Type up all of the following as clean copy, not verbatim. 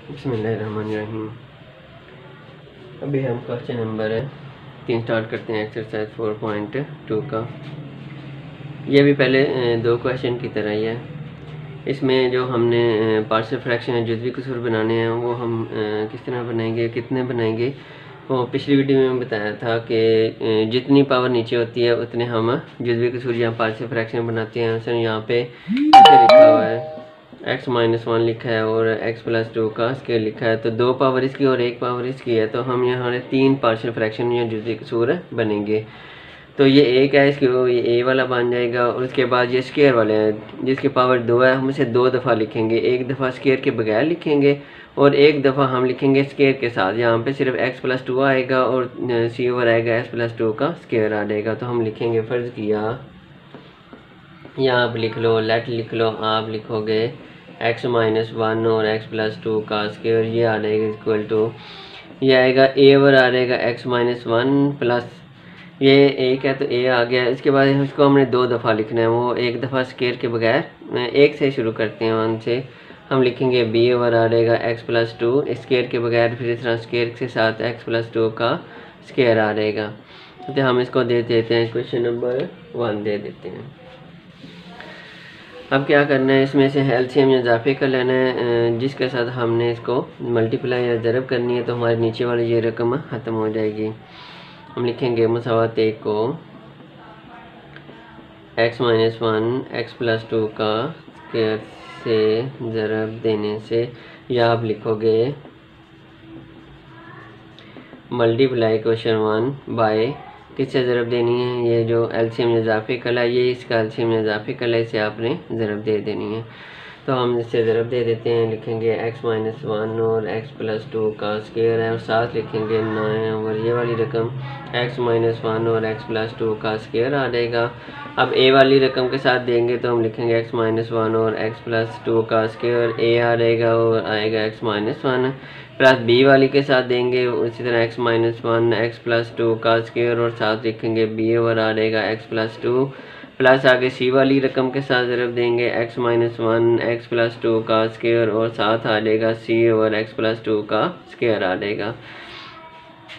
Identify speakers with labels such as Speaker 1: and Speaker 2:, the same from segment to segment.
Speaker 1: बिस्मिल्लाहिर्रहमानिर्रहीम। अभी हम क्वेश्चन नंबर 3 स्टार्ट करते हैं एक्सरसाइज 4.2 का। ये भी पहले दो क्वेश्चन की तरह ही है। इसमें जो हमने पार्शियल फ्रैक्शन या जुज़वी कसूर बनाने हैं वो हम किस तरह बनाएंगे, कितने बनाएंगे, वो पिछली वीडियो में बताया था कि जितनी पावर नीचे होती है उतने हम जुज़वी कसूर या पार्शियल फ्रैक्शन बनाते हैं। सर यहाँ पे ऐसे लिखा हुआ है x-1 लिखा है और x+2 का स्केल लिखा है, तो 2 पावर इसकी और 1 पावर इसकी है, तो हम यहाँ 3 पार्शियल फ्रैक्शन या जुज़वी कसूर बनेंगे। तो ये एक है, इसकी ये ए वाला बन जाएगा और उसके बाद ये स्केयर वाले हैं जिसकी पावर 2 है, हम इसे 2 दफ़ा लिखेंगे। एक दफ़ा स्केयर के बगैर लिखेंगे और एक दफ़ा हम लिखेंगे स्केयर के साथ। यहाँ पे सिर्फ x+2 आएगा और सी ओवर आएगा x+2 का स्केयर आ जाएगा। तो हम लिखेंगे, फ़र्ज़ किया, यहाँ आप लिख लो, लेट लिख लो, आप लिखोगे x-1 और x+2 का स्केयर, ये आ जाएगा इक्वल टू, ये आएगा ए ओवर आ जाएगा x-1 प्लस ये एक है तो ए आ गया। इसके बाद इसको हमने 2 दफ़ा लिखना है, वो एक दफ़ा स्केयर के बगैर, एक से शुरू करते हैं, 1 से हम लिखेंगे बी ओवर आ जाएगा x+2 स्केयर के बगैर, फिर इस तरह स्केयर के साथ x+2 का स्केयर आ जाएगा। तो हम इसको दे देते हैं, क्वेश्चन नंबर 1 दे देते हैं। अब क्या करना है, इसमें से एलसीएम या इजाफे कर लेना है जिसके साथ हमने इसको मल्टीप्लाई या ज़रब करनी है, तो हमारे नीचे वाली ये रकम ख़त्म हो जाएगी। हम लिखेंगे मुसावात 1 को x-1 x+2 का स्क्वायर से ज़रब देने से, या आप लिखोगे मल्टीप्लाई क्वेश्चन 1 बाय किससे ज़रब देनी है, ये जो एलसीएम इजाफे कला, ये इसका एलसीएम इजाफे कला, इसे आपने ज़रब दे देनी है। तो हम इससे ज़रब दे देते हैं, लिखेंगे x-1 और x+2 का स्क्वायर है और साथ लिखेंगे 9 और ये वाली रकम x-1 और x+2 का स्क्वायर आ जाएगा। अब ए वाली रकम के साथ देंगे तो हम लिखेंगे x-1 और x+2 का स्क्वायर, ए आ जाएगा और आएगा x-1 प्लस बी वाली के साथ देंगे उसी तरह x-1 x+2 का स्क्वायर और साथ लिखेंगे बी ओवर आ जाएगा x+2 प्लस आगे सी वाली रकम के साथ ज़रब देंगे x-1 x+2 का स्क्वायर और साथ आ जाएगा सी ओवर x+2 का स्क्वायर आ जाएगा।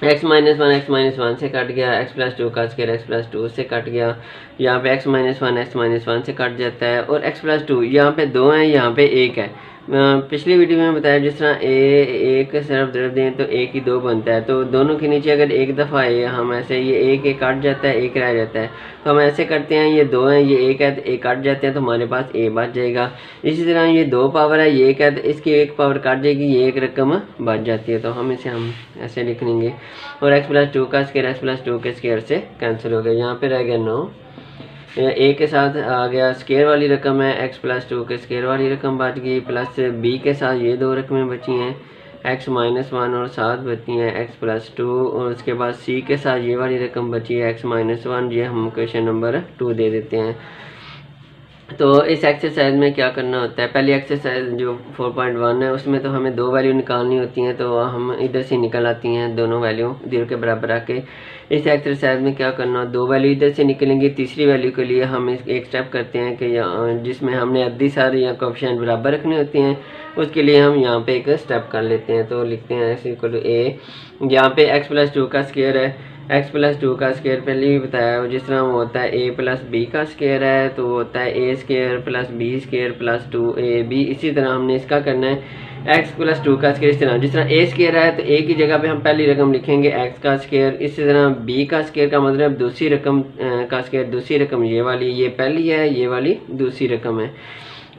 Speaker 1: x-1 से कट गया, x+2 का स्क्वायर x+2 से कट गया, यहाँ पे x-1 से कट जाता है और x+2 यहाँ पे 2 है, यहाँ पे 1 है। पिछली वीडियो में बताया जिस तरह एक सिर्फ ज़रब दें तो एक ही 2 बनता है, तो दोनों के नीचे अगर एक दफ़ा हम ऐसे, ये एक कट जाता है, एक रह जाता है, तो हम ऐसे करते हैं, ये 2 हैं, ये 1 है तो एक कट जाते हैं, तो हमारे पास ए बच जाएगा। इसी तरह ये 2 पावर है, ये 1 है तो इसकी 1 पावर कट जाएगी, ये 1 रकम बच जाती है, तो हम इसे ऐसे लिख लेंगे और x+2 का स्क्वायर x+2 के स्क्वायर से कैंसिल हो गया। यहाँ पे रह गया 9, ए के साथ आ गया स्क्वायर वाली रकम है, x+2 के स्क्वायर वाली रकम बच गई, प्लस बी के साथ ये 2 रकमें बची हैं x-1 और साथ बची हैं x+2 और उसके बाद सी के साथ ये वाली रकम बची है x-1, ये हम क्वेश्चन नंबर 2 दे देते हैं। तो इस एक्सरसाइज में क्या करना होता है, पहली एक्सरसाइज जो 4.1 है उसमें तो हमें 2 वैल्यू निकालनी होती हैं, तो हम इधर से निकल आती हैं दोनों वैल्यू 0 के बराबर आके। इस एक्सरसाइज में क्या करना, 2 वैल्यू इधर से निकलेंगी, तीसरी वैल्यू के लिए हम एक स्टेप करते हैं कि जिसमें हमने अद्दी सारी या कोएफिशिएंट बराबर रखने होते हैं, उसके लिए हम यहाँ पे एक स्टेप कर लेते हैं। तो लिखते हैं x=a, यहाँ पे x+2 का स्क्वायर है, x+2 का स्क्वायर पहले भी बताया, जिस तरह वो होता है a प्लस बी का स्क्वायर है तो वो होता है a square plus b square plus 2ab। इसी तरह हमने इसका करना है x+2 का स्क्वायर, इस तरह जिस तरह a स्क्वायर है तो a की जगह पे हम पहली रकम लिखेंगे x का स्क्वायर, इसी तरह b का स्क्वायर का मतलब दूसरी रकम का स्क्वायर, दूसरी रकम ये वाली, ये पहली है, ये वाली दूसरी रकम है,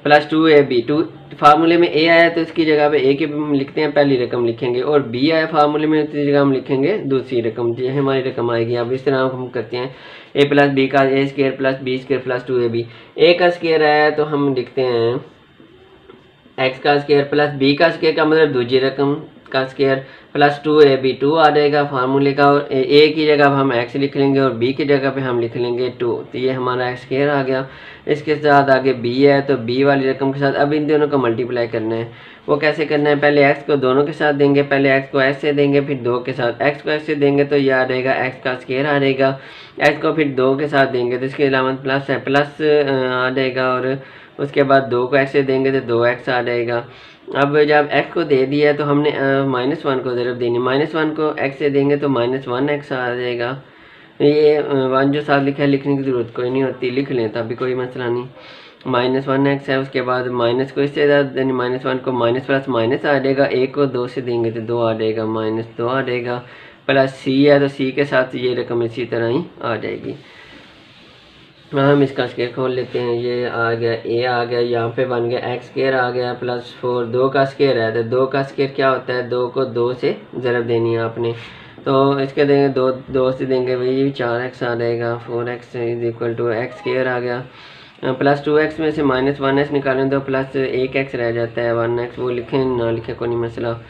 Speaker 1: प्लस 2ab। 2 फार्मूले में a आया तो इसकी जगह पे a की लिखते हैं, पहली रकम लिखेंगे, और b आया फार्मूले में उसकी जगह हम लिखेंगे दूसरी रकम, ये हमारी रकम आएगी। अब इस तरह हम करते हैं a प्लस बी का a square plus b square plus 2ab। a का स्क्वायर आया तो हम लिखते हैं x का स्क्वायर प्लस b का स्क्वायर का मतलब दूसरी रकम का स्क्वायर प्लस 2ab, 2 आ जाएगा फार्मूले का, और a की जगह हम x लिख लेंगे और b की जगह पे हम लिख लेंगे 2, तो ये हमारा x स्क्वायर आ गया। इसके साथ आगे b है तो b वाली रकम के साथ अब इन दोनों को मल्टीप्लाई करना है। वो कैसे करना है, पहले x को दोनों के साथ देंगे, पहले x को x से देंगे फिर 2 के साथ, x को x से देंगे तो ये आ जाएगा x का स्क्वायर आ जाएगा, x को फिर 2 के साथ देंगे तो इसके अलावा प्लस है, प्लस आ जाएगा, और उसके बाद 2 को x से देंगे तो 2x आ जाएगा। अब जब x को दे दिया तो हमने -1 को ज़रूर देनी, -1 को x से देंगे तो -1x आ जाएगा। ये 1 जो साथ लिखा है लिखने की ज़रूरत कोई नहीं होती, लिख लें तभी कोई मसला नहीं। -1x है, उसके बाद माइनस को इससे ज़्यादा देनी, -1 को माइनस प्लस माइनस आ जाएगा, 1 को 2 से देंगे तो 2 आ जाएगा, -2 आ जाएगा, प्लस c है तो c के साथ ये रकम इसी तरह ही आ जाएगी। हम इसका स्केयर खोल लेते हैं, ये आ गया a आ गया, यहाँ पे बन गया x स्केयर आ गया प्लस 4, 2 का स्केयर है तो 2 का स्केयर क्या होता है, 2 को 2 से ज़रब देनी है आपने, तो इसके देंगे 2 से देंगे वही 4x आ जाएगा, 4x is equal to x square आ गया, प्लस 2x में से -1x निकालें तो प्लस 1x रह जाता है, 1x वो लिखें ना लिखें कोई नहीं मसला,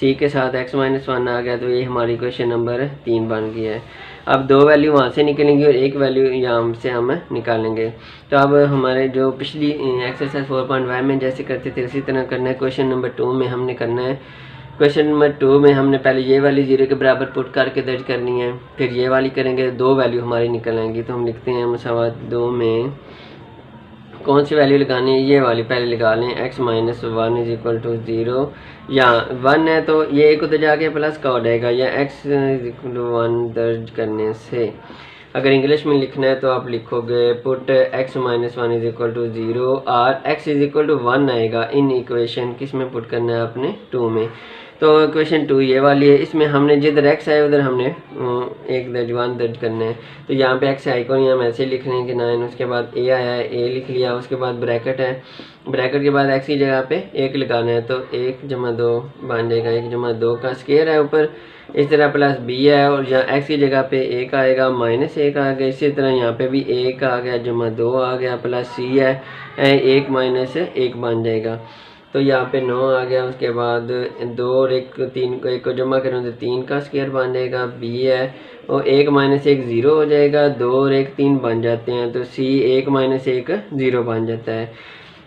Speaker 1: c के साथ x -1 आ गया, तो ये हमारी क्वेश्चन नंबर 3 बन गया है। अब 2 वैल्यू वहाँ से निकलेंगी और 1 वैल्यू यहाँ से हम निकालेंगे। तो अब हमारे जो पिछली एक्सरसाइज 4.5 में जैसे करते थे उसी तरह करना है। क्वेश्चन नंबर 2 में हमने करना है, क्वेश्चन नंबर 2 में हमने पहले ये वाली 0 के बराबर पुट करके दर्ज करनी है, फिर ये वाली करेंगे, 2 वैल्यू हमारी निकल आएंगी। तो हम लिखते हैं मसावत 2 में कौन सी वैल्यू लगानी है, ये वाली पहले लगा लें, x -1 इज इक्वल टू 0, या 1 है तो ये एक उधर जाके प्लस का हो जाएगा, या x इज इक्वल टू 1 दर्ज करने से। अगर इंग्लिश में लिखना है तो आप लिखोगे put x -1 is equal to 0 और x इज इक्वल टू 1 आएगा इन इक्वेशन, किस में पुट करना है आपने, 2 में। तो क्वेश्चन 2 ये वाली है, इसमें हमने जिधर x है उधर हमने एक दर्ज 1 दर्ज करना है। तो यहाँ पे x आई को हम ऐसे लिख रहे हैं कि 9, उसके बाद a आया है, a लिख लिया, उसके बाद ब्रैकेट है, ब्रैकेट के बाद x की जगह पे 1 लगाना है, तो 1 जमा 2 बन जाएगा, 1 जमा 2 का स्केयर है ऊपर, इस तरह प्लस b है, और यहाँ x की जगह पे 1 आएगा, -1 आ गया, इसी तरह यहाँ पे भी 1 आ गया, जमा 2 आ गया, प्लस c है 1 -1 बन जाएगा। तो यहाँ पे 9 आ गया, उसके बाद 2 और 1 3 को 1 को जमा करें तो 3 का स्क्वायर बन जाएगा, b है और 1 -1 0 हो जाएगा, 2 और 1 3 बन जाते हैं, तो c 1 -1 0 बन जाता है।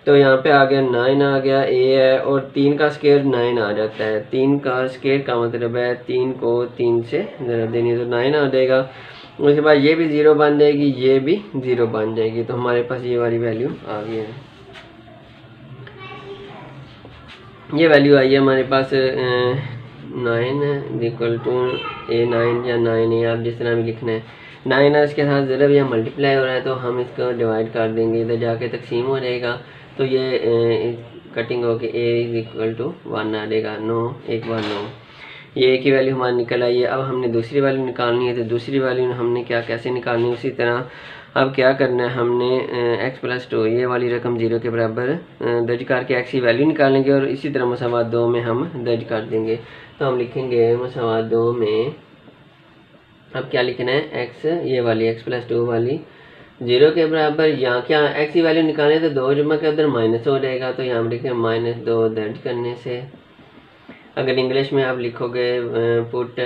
Speaker 1: तो यहाँ पे आ गया 9 आ गया, a है और 3 का स्क्वायर 9 आ जाता है, 3 का स्क्वायर का मतलब है 3 को 3 से ज़रा देनी है तो 9 आ जाएगा। उसके बाद ये भी 0 बन जाएगी, ये भी 0 बन जाएगी, तो हमारे पास ये वाली वैल्यू आ गई है। ये वैल्यू आई है हमारे पास 9 इक्वल टू A9 या 9A, आप जिस तरह भी लिखना है। 9 है, इसके साथ ज़रा भी मल्टीप्लाई हो रहा है तो हम इसको डिवाइड कर देंगे, इधर जाके तकसीम हो जाएगा, तो ये कटिंग होके A इज इक्वल टू 1 आ जाएगा, 9 1 बार 9, ये एक ही वैल्यू हमारी निकल आई है। अब हमने दूसरी वैल्यू निकालनी है, तो दूसरी वैल्यू हमने कैसे निकालनी है, उसी तरह अब क्या करना है, हमने x + 2 ये वाली रकम 0 के बराबर दर्ज करके x की वैल्यू निकालेंगे और इसी तरह मसावत 2 में हम दर्ज कर देंगे। तो हम लिखेंगे मसावत 2 में अब क्या लिखना है, x ये वाली x + 2 वाली 0 के बराबर, यहाँ क्या x की वैल्यू निकालें तो 2 जमा के उधर माइनस हो जाएगा, तो यहाँ लिखें -2 दर्ज करने से। अगर इंग्लिश में आप लिखोगे put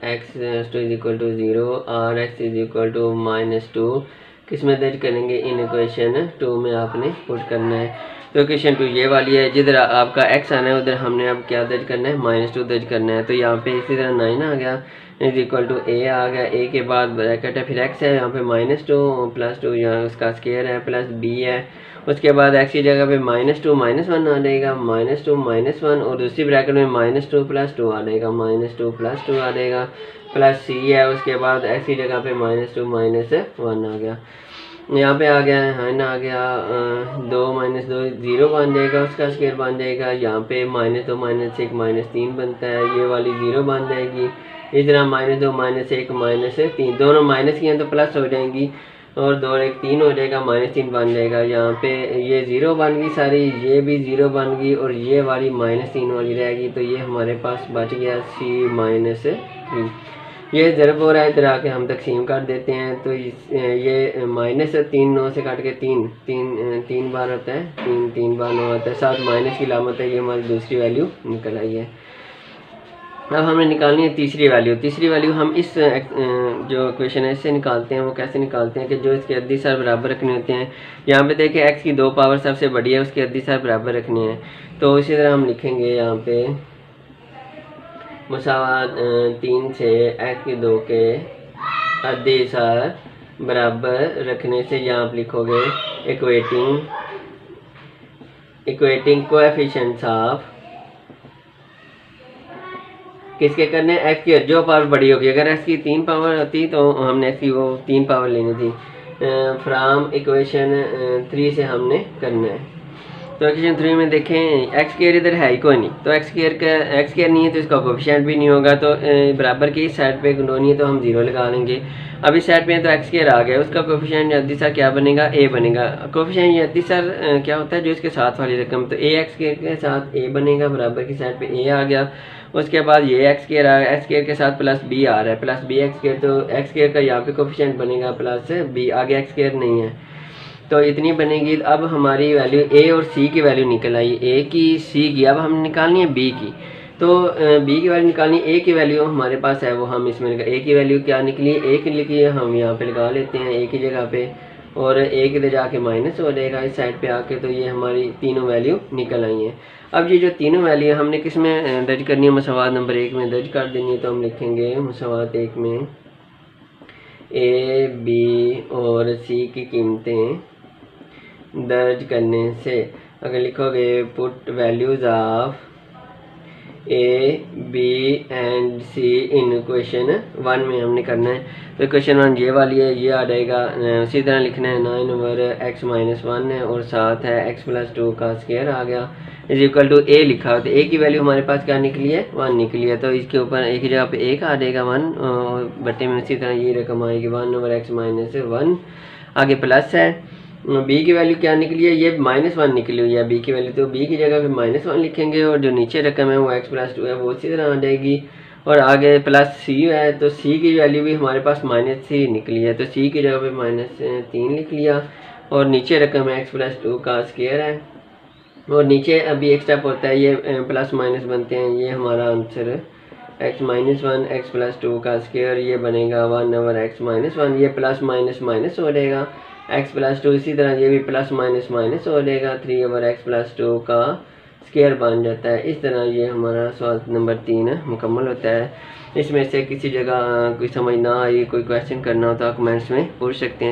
Speaker 1: x + 2 is equal to 0 और x इज इक्वल टू -2, किस में दर्ज करेंगे, इन इक्वेशन 2 में आपने पुट करना है। तो इक्वेशन 2 ये वाली है, जिधर आपका x आना है उधर हमने अब क्या दर्ज करना है, -2 दर्ज करना है। तो यहाँ पे इसी तरह 9 आ गया इज इक्वल टू a आ गया, a के बाद ब्रैकेट है, फिर x है, यहाँ पे -2 + 2 यहाँ उसका स्क्वायर है, प्लस b है, उसके बाद x की जगह पे -2 -1 आ जाएगा, -2 -1 और दूसरी ब्रैकेट में -2 + 2 आ जाएगा, -2 + 2 आ जाएगा, प्लस c है, उसके बाद x की जगह पे -2 -1 आ गया, यहाँ पे आ गया है ना, आ गया 2 - 2 0 बन जाएगा, उसका स्क्वायर बन जाएगा, यहाँ पे -2 -1 -3 बनता है, ये वाली 0 बन जाएगी, इस तरह -2 -1 -3 दोनों माइनस की हैं तो प्लस हो जाएंगी, और 2 और 1 3 हो जाएगा, -3 बन जाएगा, यहाँ पे ये 0 बन गई सारी, ये भी 0 बन गई और ये वाली -3 वाली रहेगी, तो ये हमारे पास बच गया c -3। ये ज़रब हो रहा है, इधर आके हम तकसीम कर देते हैं, तो ये -3 9 से काट के 3 बार होता है, 3 बार 9 होता है, साथ माइनस की लामत है, ये हमारी दूसरी वैल्यू निकल आई है। अब हमें निकालनी है तीसरी वैल्यू। तीसरी वैल्यू हम इस जो क्वेश्चन है इससे निकालते हैं। वो कैसे निकालते हैं कि जो इसके अद्दी सार बराबर रखने होते हैं, यहाँ पे देखिए x की 2 पावर सबसे बड़ी है, उसके अद्दी सार बराबर रखने हैं, तो इसी तरह हम लिखेंगे यहाँ पे मुसावात 3 से x की 2 के अद्दी सार बराबर रखने से, यहाँ आप लिखोगे इक्वेटिंग कोएफिशिएंट्स ऑफ किसके करने, एक्स की जो पावर बड़ी होगी, अगर एक्स की 3 पावर होती तो हमने एक्स की वो 3 पावर लेनी थी। फ्राम इक्वेशन 3 से हमने करना है। तो इक्वेशन 3 में देखें एक्स स्क्वायर इधर है ही कोई नहीं, तो एक्स स्क्वायर नहीं है तो इसका कोफिशिएंट भी नहीं होगा, तो बराबर की इस साइड पे गुणोनी है तो हम 0 लगा लेंगे। अब इस साइड पे तो एक्स स्क्वायर आ गया, उसका कोफिशिएंट जद्दी क्या बनेगा, ए बनेगा। कोफिशिएंट जद्दी क्या होता है, जो इसके साथ वाली रकम, तो ए एक्स के साथ ए बनेगा, बराबर की साइड पे ए आ गया। उसके बाद ये एक्स स्क्वायर आ गया, एक्स स्क्वायर के साथ प्लस बी आ रहा है, प्लस बी एक्स स्क्वायर, तो एक्स स्क्वायर का यहाँ पे कोफिशिएंट बनेगा प्लस बी, आगे एक्स स्क्वायर नहीं है तो इतनी बनेगी। अब हमारी वैल्यू ए और सी की वैल्यू निकल आई, ए की सी की, अब हम निकालनी है बी की। तो बी की वैल्यू निकालनी, ए की वैल्यू हमारे पास है वो हम इसमें ए की वैल्यू क्या निकली, ए की लिखी है, हम यहाँ पे लगा लेते हैं ए की जगह पे, और ए के जाके माइनस हो जाएगा इस साइड पे आके, तो ये हमारी तीनों वैल्यू निकल आई हैं। अब ये जो तीनों वैल्यू हमने किस में दर्ज करनी है, मसवात नंबर 1 में दर्ज कर देनी है। तो हम लिखेंगे मसवात 1 में ए बी और सी की कीमतें दर्ज करने से, अगर लिखोगे put values of A B and C in equation 1 में हमने करना है। तो इक्वेशन 1 ये वाली है, ये आ जाएगा। उसी तरह लिखना है 9 ओवर एक्स माइनस 1 है और साथ है एक्स प्लस 2 का स्क्वायर आ गया इज इक्वल टू ए लिखा हो, तो ए की वैल्यू हमारे पास क्या निकली है, 1 निकली है। तो इसके ऊपर एक ही जगह पे एक आ जाएगा 1, और बट्टे में उसी तरह ये रकम आएगी 1 ओवर एक्स माइनस 1, आगे प्लस है। बी की वैल्यू क्या निकली है, ये -1 निकली हुई है बी की वैल्यू, तो बी की जगह पे -1 लिखेंगे, और जो नीचे रकम है वो एक्स प्लस 2 है वो उसी तरह आ जाएगी, और आगे प्लस सी है, तो सी की वैल्यू भी हमारे पास -3 निकली है, तो सी की जगह पे -3 लिख लिया, और नीचे रकम है एक्स प्लस 2 का स्क्वायर है, और नीचे अभी एक स्टेप होता है, ये प्लस माइनस बनते हैं, ये हमारा answer x minus 1 x plus 2 का स्क्वायर, ये बनेगा 1 ओवर एक्स माइनस 1, ये प्लस माइनस माइनस हो जाएगा एक्स प्लस 2, इसी तरह ये भी प्लस माइनस माइनस हो जाएगा 3 ओवर एक्स प्लस 2 का स्क्वायर बन जाता है। इस तरह ये हमारा सवाल नंबर 3 मुकम्मल होता है। इसमें से किसी जगह कोई समझ ना आई, कोई क्वेश्चन करना हो तो आप कमेंट्स में पूछ सकते हैं।